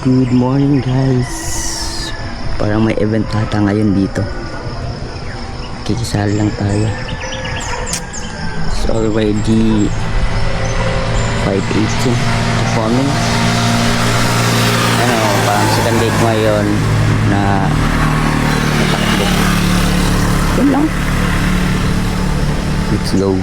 Good morning guys. Parang may event ata ngayon dito. Kikisali lang tayo. It's already 5:18 performing. Ano, parang second day ko ngayon na natakbo. Yun lang. Let's go.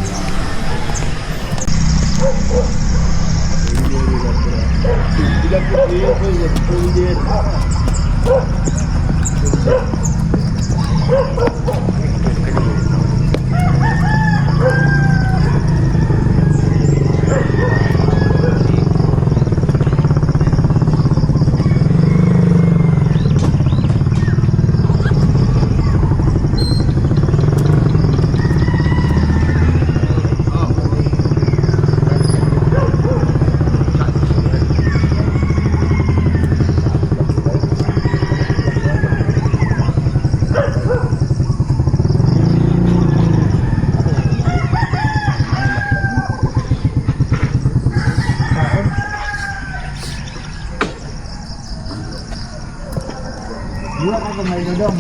Dua ka pa may dodong.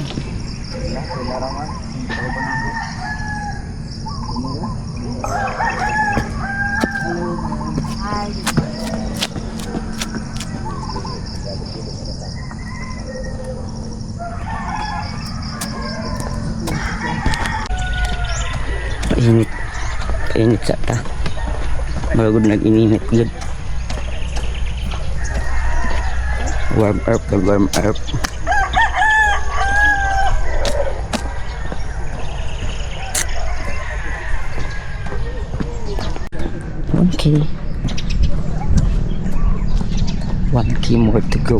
Painit. Painit sa ta. Malagod nag-ininit good. Warm up. Okay. 1 key more to go.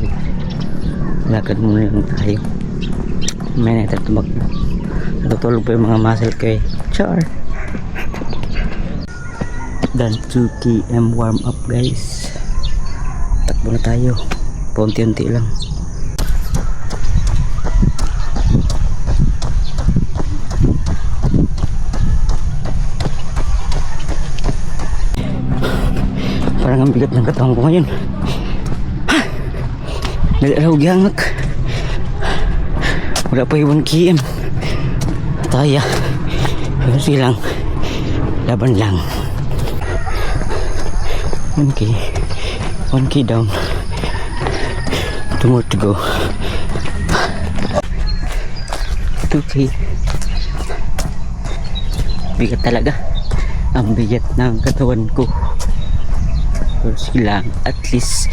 Lakad muna lang tayo. May natatubag na. Natutulog pa yung mga muscle ko eh. Char! Dan 2 km warm up guys. Takbo na tayo. Paunti-unti lang. Parang ang bigat ng katawan ko ngayon. Nalalaw giyangak. Wala pa yung 1 km. Taya. Pero silang laban lang. 1 k down. 2 more to go. 2 k. Bigat talaga. Ang bigat ng katawan ko. Pero silang at least